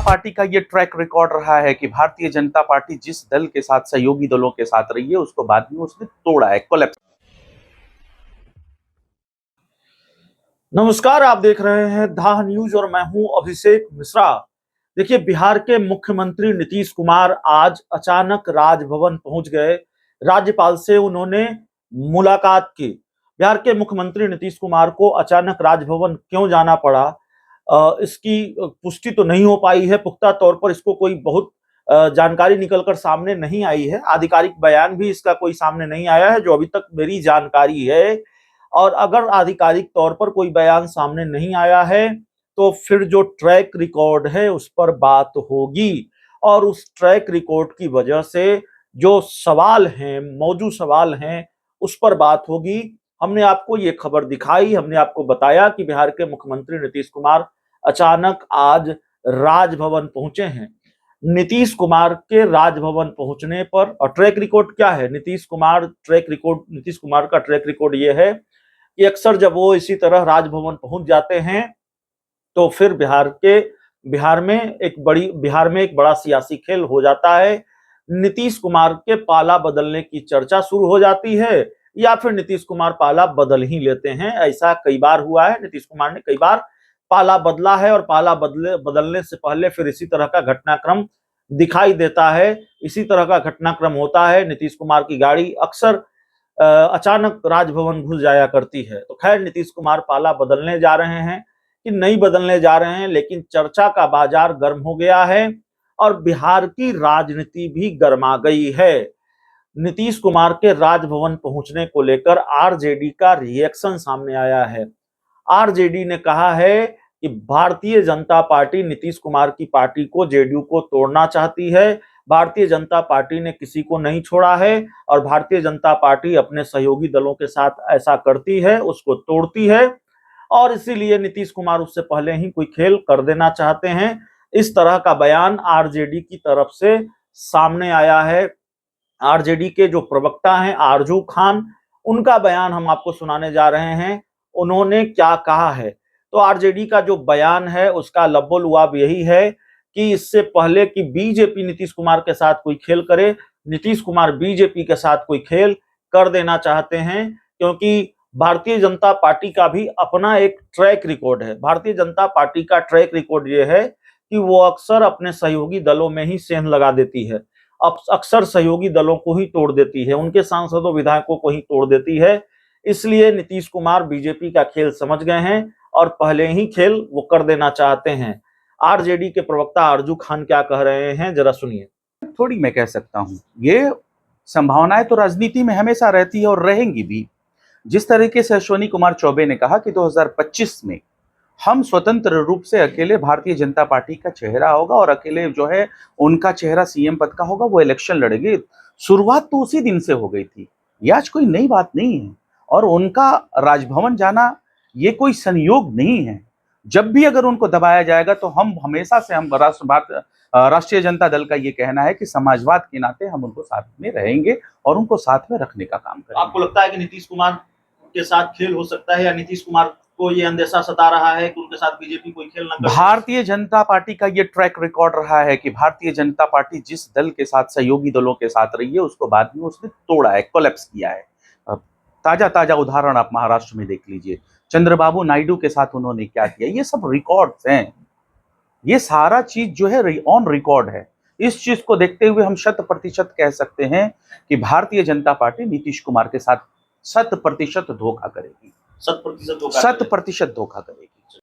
Party का ये track record रहा है कि भारतीय जनता पार्टी जिस दल के साथ सहयोगी दलों के साथ रही है उसको बाद में उसने तोड़ा है, कोलैप्स। नमस्कार, आप देख रहे हैं धाह न्यूज और मैं हूं अभिषेक मिश्रा। देखिए, बिहार के मुख्यमंत्री नीतीश कुमार आज अचानक राजभवन पहुंच गए। राज्यपाल से उन्होंने मुलाकात की। बिहार के मुख्यमंत्री नीतीश कुमार को अचानक राजभवन क्यों जाना पड़ा, इसकी पुष्टि तो नहीं हो पाई है। पुख्ता तौर पर इसको कोई बहुत जानकारी निकलकर सामने नहीं आई है। आधिकारिक बयान भी इसका कोई सामने नहीं आया है, जो अभी तक मेरी जानकारी है। और अगर आधिकारिक तौर पर कोई बयान सामने नहीं आया है तो फिर जो ट्रैक रिकॉर्ड है उस पर बात होगी, और उस ट्रैक रिकॉर्ड की वजह से जो सवाल हैं, मौजूद सवाल हैं, उस पर बात होगी। हमने आपको ये खबर दिखाई, हमने आपको बताया कि बिहार के मुख्यमंत्री नीतीश कुमार अचानक आज राजभवन पहुंचे हैं। नीतीश कुमार के राजभवन पहुंचने पर, और ट्रैक रिकॉर्ड क्या है, नीतीश कुमार का ट्रैक रिकॉर्ड ये है कि अक्सर जब वो इसी तरह राजभवन पहुंच जाते हैं तो फिर बिहार में एक बड़ा सियासी खेल हो जाता है। नीतीश कुमार के पाला बदलने की चर्चा शुरू हो जाती है, या फिर नीतीश कुमार पाला बदल ही लेते हैं। ऐसा कई बार हुआ है, नीतीश कुमार ने कई बार पाला बदला है, और पाला बदलने से पहले फिर इसी तरह का घटनाक्रम दिखाई देता है। इसी तरह का घटनाक्रम होता है। नीतीश कुमार की गाड़ी अक्सर अचानक राजभवन घुस जाया करती है। तो खैर, नीतीश कुमार पाला बदलने जा रहे हैं कि नहीं बदलने जा रहे हैं, लेकिन चर्चा का बाजार गर्म हो गया है और बिहार की राजनीति भी गर्मा गई है। नीतीश कुमार के राजभवन पहुंचने को लेकर आरजेडी का रिएक्शन सामने आया है। आरजेडी ने कहा है कि भारतीय जनता पार्टी नीतीश कुमार की पार्टी को, जेडीयू को तोड़ना चाहती है। भारतीय जनता पार्टी ने किसी को नहीं छोड़ा है, और भारतीय जनता पार्टी अपने सहयोगी दलों के साथ ऐसा करती है, उसको तोड़ती है, और इसीलिए नीतीश कुमार उससे पहले ही कोई खेल कर देना चाहते हैं। इस तरह का बयान आरजेडी की तरफ से सामने आया है। आरजेडी के जो प्रवक्ता हैं आरजू खान, उनका बयान हम आपको सुनाने जा रहे हैं। उन्होंने क्या कहा है, तो आरजेडी का जो बयान है उसका लब्बो-लुआब यही है कि इससे पहले कि बीजेपी नीतीश कुमार के साथ कोई खेल करे, नीतीश कुमार बीजेपी के साथ कोई खेल कर देना चाहते हैं, क्योंकि भारतीय जनता पार्टी का भी अपना एक ट्रैक रिकॉर्ड है। भारतीय जनता पार्टी का ट्रैक रिकॉर्ड ये है कि वो अक्सर अपने सहयोगी दलों में ही सेंध लगा देती है, अक्सर सहयोगी दलों को ही तोड़ देती है, उनके सांसदों विधायकों को ही तोड़ देती है। इसलिए नीतीश कुमार बीजेपी का खेल समझ गए हैं और पहले ही खेल वो कर देना चाहते हैं। आरजेडी के प्रवक्ता आरजू खान क्या कह रहे हैं, जरा सुनिए। थोड़ी मैं कह सकता हूं, ये संभावनाएं तो राजनीति में हमेशा रहती है और रहेंगी भी। जिस तरीके से अश्विनी कुमार चौबे ने कहा कि 2025 में हम स्वतंत्र रूप से अकेले भारतीय जनता पार्टी का चेहरा होगा और अकेले जो है उनका चेहरा सीएम पद का होगा, वो इलेक्शन लड़ेंगे। शुरुआत तो उसी दिन से हो गई थी, ये आज कोई नई बात नहीं है। और उनका राजभवन जाना ये कोई संयोग नहीं है। जब भी अगर उनको दबाया जाएगा तो हम हमेशा से, हम राष्ट्रीय जनता दल का ये कहना है कि समाजवाद के नाते हम उनको साथ में रहेंगे और उनको साथ में रखने का काम करेंगे। आपको लगता है कि नीतीश कुमार के साथ खेल हो सकता है, या नीतीश कुमार को ये अंदेशा सता रहा है कि उनके साथ बीजेपी कोई खेल न करे? भारतीय जनता पार्टी का ये ट्रैक रिकॉर्ड रहा है कि भारतीय जनता पार्टी जिस दल के साथ, सहयोगी दलों के साथ रही है उसको बाद में उसने तोड़ा है, कोलैप्स किया है। ताजा उदाहरण आप महाराष्ट्र में देख लीजिए, चंद्रबाबू नायडू के साथ उन्होंने क्या किया। ये सब रिकॉर्ड्स हैं, ये सारा चीज जो है ऑन रिकॉर्ड है। इस चीज को देखते हुए हम 100% कह सकते हैं कि भारतीय जनता पार्टी नीतीश कुमार के साथ 100% धोखा करेगी, 100% शत प्रतिशत धोखा करेगी।